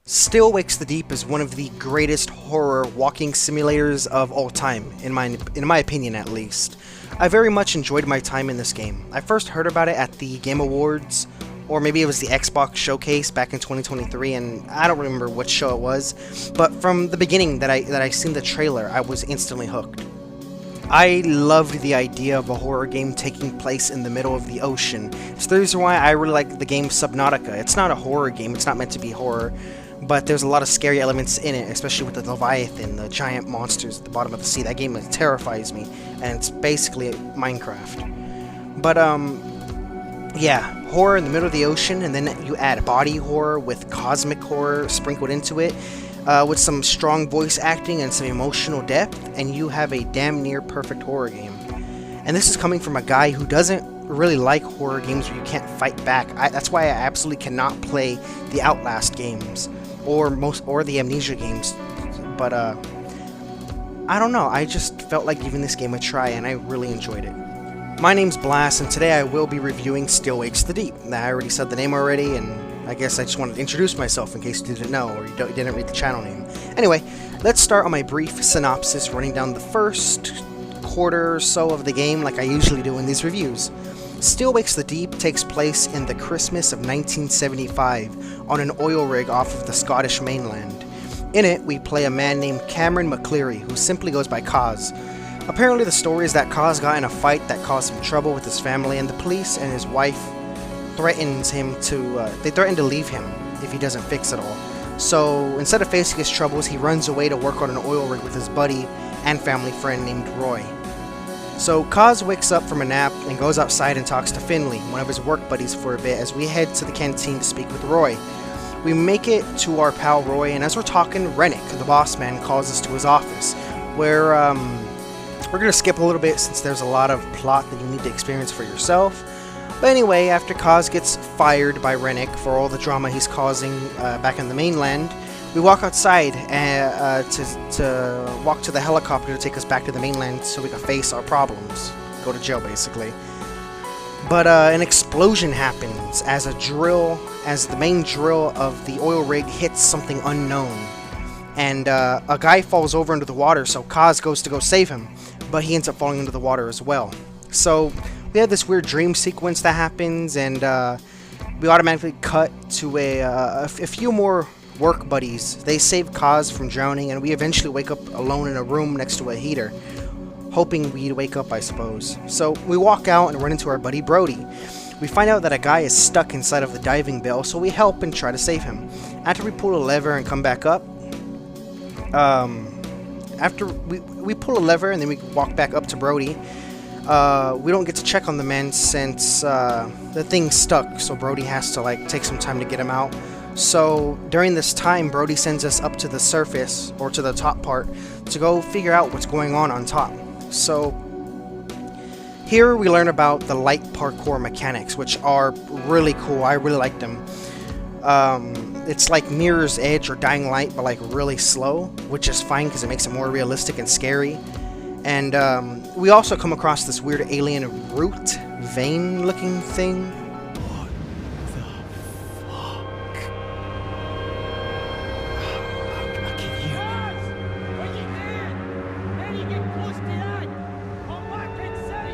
Still Wakes the Deep is one of the greatest horror walking simulators of all time, in my opinion at least. I very much enjoyed my time in this game. I first heard about it at the Game Awards, or maybe it was the Xbox Showcase back in 2023, and I don't remember which show it was, but from the beginning that I seen the trailer, I was instantly hooked. I loved the idea of a horror game taking place in the middle of the ocean. It's the reason why I really like the game Subnautica. It's not a horror game, it's not meant to be horror, but there's a lot of scary elements in it, especially with the Leviathan, the giant monsters at the bottom of the sea. That game terrifies me, and it's basically Minecraft. But, yeah, horror in the middle of the ocean, and then you add body horror with cosmic horror sprinkled into it, with some strong voice acting and some emotional depth, and you have a damn near perfect horror game. And this is coming from a guy who doesn't really like horror games where you can't fight back. That's why I absolutely cannot play the Outlast games or the Amnesia games. But I don't know. I just felt like giving this game a try, and I really enjoyed it. My name's Blast, and today I will be reviewing Still Wakes the Deep. Now, I already said the name already, and I guess I just wanted to introduce myself in case you didn't know or you didn't read the channel name. Anyway, let's start on my brief synopsis, running down the first quarter or so of the game like I usually do in these reviews. Still Wakes the Deep takes place in the Christmas of 1975 on an oil rig off of the Scottish mainland. In it, we play a man named Cameron McCleary, who simply goes by Cos. Apparently the story is that Cos got in a fight that caused him trouble with his family, and the police and his wife threatens him they threaten to leave him if he doesn't fix it all. So instead of facing his troubles, he runs away to work on an oil rig with his buddy and family friend named Roy. So Cos wakes up from a nap and goes outside and talks to Finley, one of his work buddies, for a bit as we head to the canteen to speak with Roy. We make it to our pal Roy, and as we're talking, Rennick, the boss man, calls us to his office, where we're going to skip a little bit since there's a lot of plot that you need to experience for yourself. But anyway, after Cos gets fired by Rennick for all the drama he's causing back in the mainland, we walk outside to walk to the helicopter to take us back to the mainland so we can face our problems. Go to jail, basically. But an explosion happens as the main drill of the oil rig hits something unknown. And a guy falls over into the water, so Cos goes to go save him, but he ends up falling into the water as well. So we have this weird dream sequence that happens, and we automatically cut to a few more work buddies. They save Cos from drowning, and we eventually wake up alone in a room next to a heater, hoping we'd wake up, I suppose. So we walk out and run into our buddy Brody. We find out that a guy is stuck inside of the diving bell, so we help and try to save him. After we pull a lever and come back up, after we pull a lever and then we walk back up to Brody, we don't get to check on the man since the thing's stuck, so Brody has to take some time to get him out. So during this time, Brody sends us up to the surface, or to the top part, to go figure out what's going on top. So here we learn about the light parkour mechanics, which are really cool. I really like them. It's like Mirror's Edge or Dying Light, but really slow, which is fine because it makes it more realistic and scary. And we also come across this weird alien root vein looking thing. What the fuck? I can hear it. What you doing? How do you get close to that? Come back and say.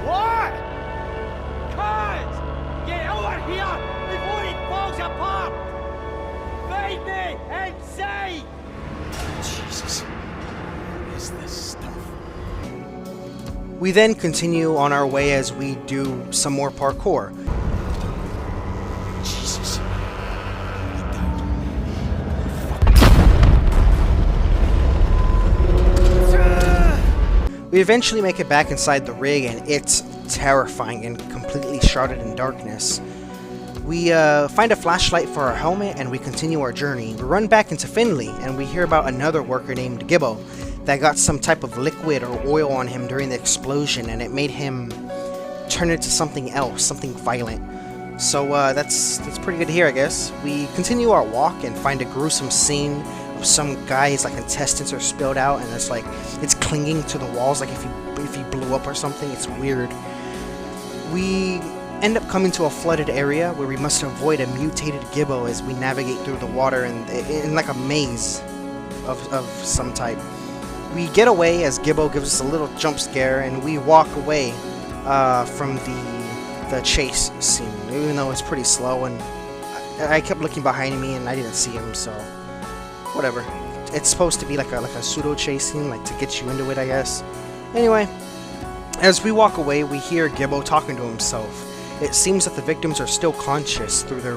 What? Cuz! Get over here before it falls apart! Find me inside! Jesus. What is this stuff? We then continue on our way as we do some more parkour. Jesus. We eventually make it back inside the rig, and it's terrifying and completely shrouded in darkness. We find a flashlight for our helmet, and we continue our journey. We run back into Finley, and we hear about another worker named Gibbo that got some type of liquid or oil on him during the explosion, and it made him turn into something else, something violent. So that's pretty good here, I guess. We continue our walk and find a gruesome scene of some guy's intestines are spilled out, and it's clinging to the walls, like if he blew up or something. It's weird. We end up coming to a flooded area where we must avoid a mutated Gibbo as we navigate through the water in like a maze of some type. We get away as Gibbo gives us a little jump scare, and we walk away from the chase scene, even though it's pretty slow, and I kept looking behind me and I didn't see him, so whatever. It's supposed to be like a pseudo chase scene, like to get you into it, I guess. Anyway, as we walk away, we hear Gibbo talking to himself. It seems that the victims are still conscious through their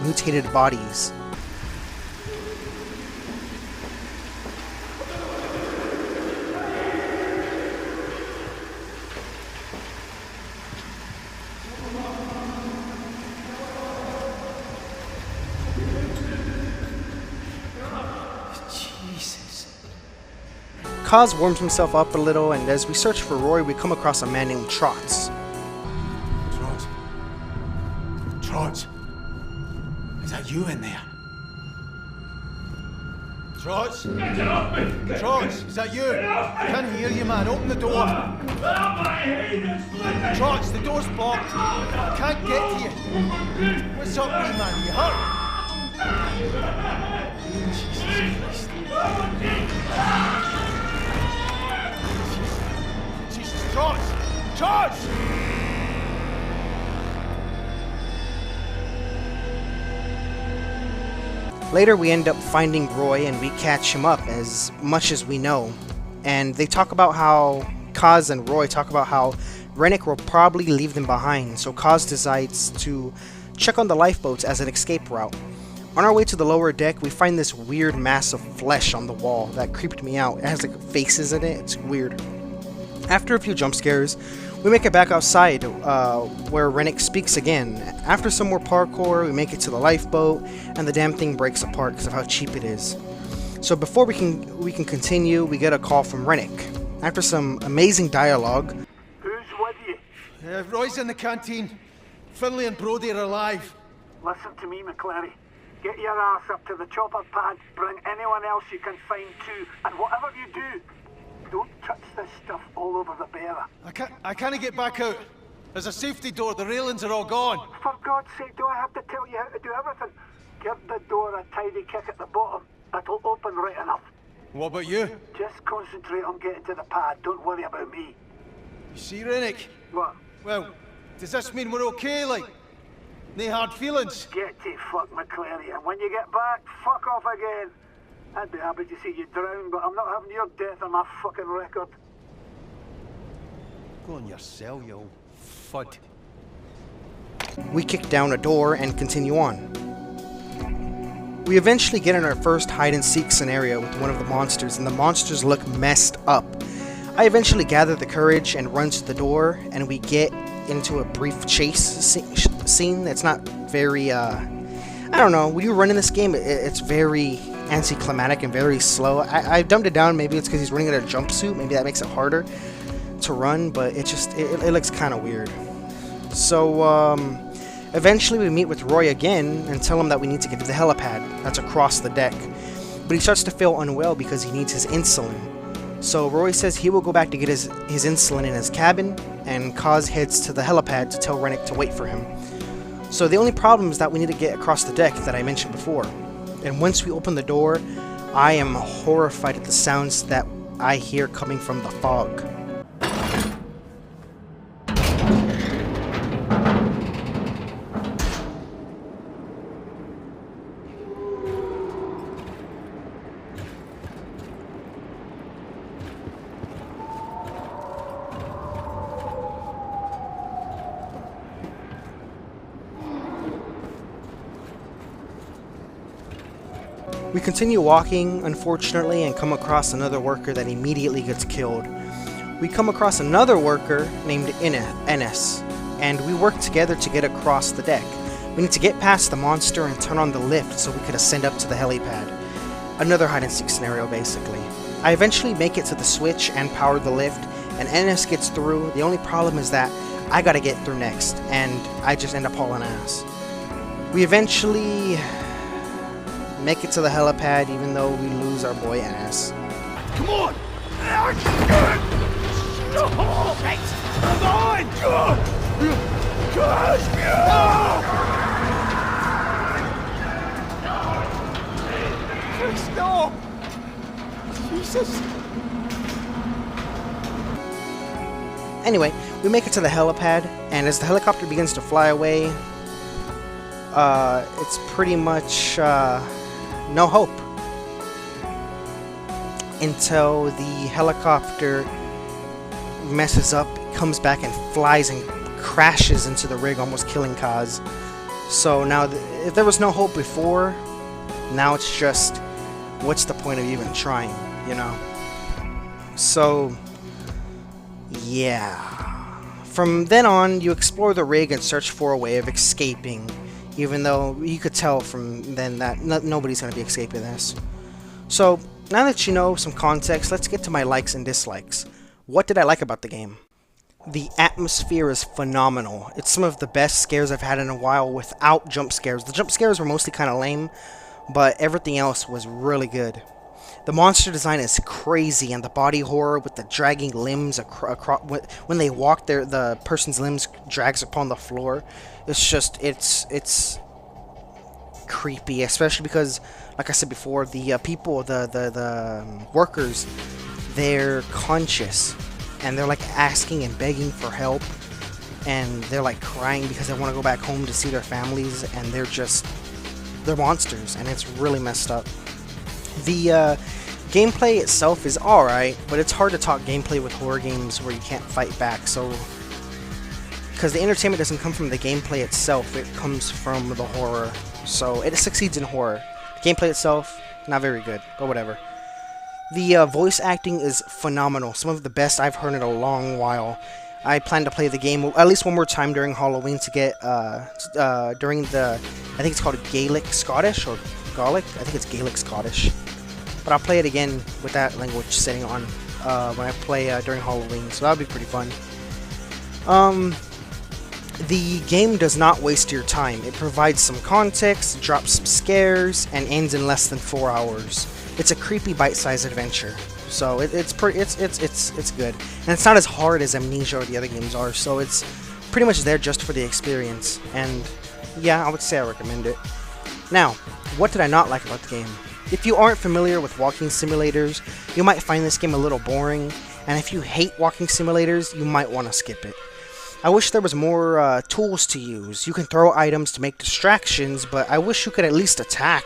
mutated bodies. Kaz warms himself up a little, and as we search for Roy, we come across a man named Trots. Trots? Is that you in there? Trots? Get it off me! Trots, is that you? I can't hear you, man. Open the door. Trots, the door's blocked. I can't get to you. What's up, wee man? You hurt? Jesus Christ. Jesus, Trots! Trots! Later, we end up finding Roy, and we catch him up as much as we know. And they talk about how Kaz and Roy talk about how Rennick will probably leave them behind, so Kaz decides to check on the lifeboats as an escape route. On our way to the lower deck, we find this weird mass of flesh on the wall that creeped me out. It has like faces in it. It's weird. After a few jump scares, we make it back outside where Rennick speaks again. After some more parkour, we make it to the lifeboat, and the damn thing breaks apart because of how cheap it is. So before we can continue, we get a call from Rennick. After some amazing dialogue, Who's with you? Roy's in the canteen. Finlay and Brody are alive. Listen to me, McClary. Get your ass up to the chopper pad, bring anyone else you can find too, and whatever you do, don't touch this stuff all over the bearer. I can't get back out. There's a safety door. The railings are all gone. For God's sake, do I have to tell you how to do everything? Give the door a tidy kick at the bottom. It'll open right enough. What about you? Just concentrate on getting to the pad. Don't worry about me. You see, Rennick? What? Well, does this mean we're okay, like? No hard feelings? Get to fuck, McClary, and when you get back, fuck off again. I'd be happy to see you drown, but I'm not having your death on my fucking record. Go on your cell, you old fud. we kick down a door and continue on. We eventually get in our first hide-and-seek scenario with one of the monsters, and the monsters look messed up. I eventually gather the courage and run to the door, and we get into a brief chase scene that's not very, I don't know, when you run in this game, it's very anticlimactic and very slow. I dumbed it down, maybe it's because he's running in a jumpsuit, maybe that makes it harder to run, but it looks kind of weird. So, eventually we meet with Roy again and tell him that we need to get to the helipad that's across the deck. But he starts to feel unwell because he needs his insulin. So Roy says he will go back to get his insulin in his cabin, and Kaz heads to the helipad to tell Rennick to wait for him. So the only problem is that we need to get across the deck that I mentioned before. And once we open the door, I am horrified at the sounds that I hear coming from the fog. We continue walking, unfortunately, and come across another worker that immediately gets killed. We come across another worker named Enes, and we work together to get across the deck. We need to get past the monster and turn on the lift so we could ascend up to the helipad. Another hide-and-seek scenario, basically. I eventually make it to the switch and power the lift, and Enes gets through. The only problem is that I gotta get through next, and I just end up hauling ass. We eventually make it to the helipad, even though we lose our boy Enes. Come on! Right! Come on! No! Jesus! Anyway, we make it to the helipad, and as the helicopter begins to fly away, it's pretty much no hope. Until the helicopter messes up, comes back and flies and crashes into the rig, almost killing Kaz. So now, if there was no hope before, now it's just, what's the point of even trying, you know? So, yeah. From then on, you explore the rig and search for a way of escaping, even though you could tell from then that nobody's going to be escaping this. So, now that you know some context, let's get to my likes and dislikes. What did I like about the game? The atmosphere is phenomenal. It's some of the best scares I've had in a while without jump scares. The jump scares were mostly kind of lame, but everything else was really good. The monster design is crazy, and the body horror with the dragging limbs across when they walk, the person's limbs drags upon the floor. It's just, it's creepy, especially because, like I said before, the people, the workers, they're conscious, and they're like asking and begging for help, and they're like crying because they want to go back home to see their families, and they're monsters, and it's really messed up. The gameplay itself is alright, but it's hard to talk gameplay with horror games where you can't fight back, so because the entertainment doesn't come from the gameplay itself, it comes from the horror. So it succeeds in horror. The gameplay itself, not very good, but whatever. The voice acting is phenomenal, some of the best I've heard in a long while. I plan to play the game at least one more time during Halloween to get, during the, I think it's called Gaelic Scottish, or Gaelic? I think it's Gaelic Scottish. But I'll play it again with that language setting on when I play during Halloween, so that'll be pretty fun. The game does not waste your time. It provides some context, drops some scares, and ends in less than 4 hours. It's a creepy bite-sized adventure, so it's good, and it's not as hard as Amnesia or the other games are. So it's pretty much there just for the experience, and yeah, I would say I recommend it. Now, what did I not like about the game? If you aren't familiar with walking simulators, you might find this game a little boring, and if you hate walking simulators, you might want to skip it. I wish there was more tools to use. You can throw items to make distractions, but I wish you could at least attack,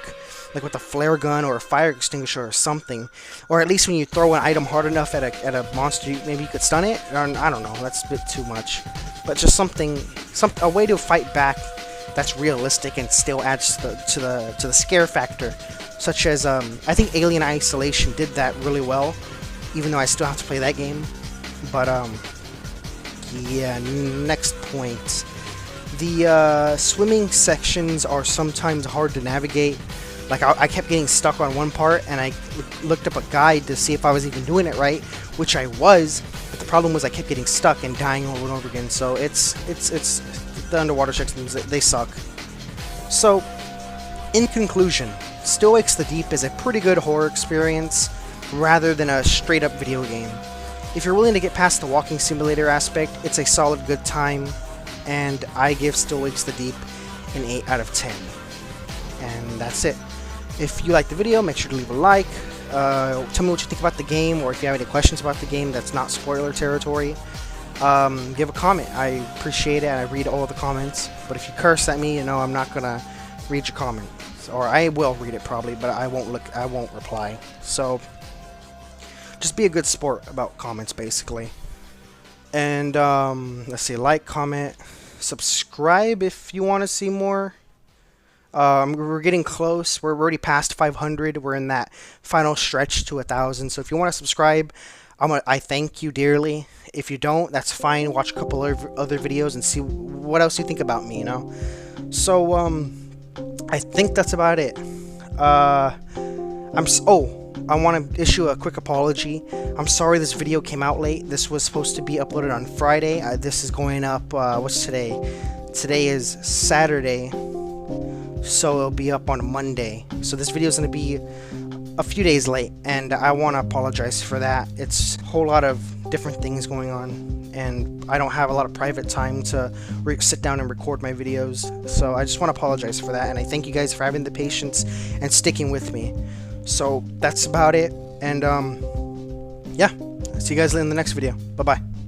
like with a flare gun or a fire extinguisher or something. Or at least when you throw an item hard enough at a monster, maybe you could stun it? Or, I don't know, that's a bit too much. But just a way to fight back that's realistic and still adds to the scare factor. Such as, I think Alien Isolation did that really well, even though I still have to play that game. But, yeah, next point. The swimming sections are sometimes hard to navigate. Like, I kept getting stuck on one part, and I looked up a guide to see if I was even doing it right, which I was, but the problem was I kept getting stuck and dying over and over again. So it's the underwater sections, they suck. So, in conclusion, Still Wakes the Deep is a pretty good horror experience, rather than a straight-up video game. If you're willing to get past the walking simulator aspect, it's a solid good time, and I give Still Wakes the Deep an 8 out of 10. And that's it. If you liked the video, make sure to leave a like, tell me what you think about the game, or if you have any questions about the game that's not spoiler territory, give a comment. I appreciate it, and I read all the comments, but if you curse at me, you know I'm not gonna read your comment. Or I will read it probably, but I won't reply. So just be a good sport about comments, basically. And let's see, like, comment, subscribe if you want to see more. We're getting close. We're already past 500. We're in that final stretch to 1,000. So if you want to subscribe, I thank you dearly. If you don't, that's fine. Watch a couple of other videos and see what else you think about me, you know. So I think that's about it. I want to issue a quick apology. I'm sorry this video came out late. This was supposed to be uploaded on Friday. This is going up, what's today? Today is Saturday, so it'll be up on Monday. So this video is going to be a few days late, and I want to apologize for that. It's a whole lot of different things going on, and I don't have a lot of private time to sit down and record my videos. So I just want to apologize for that, and I thank you guys for having the patience and sticking with me. So that's about it, and yeah, see you guys in the next video. Bye bye.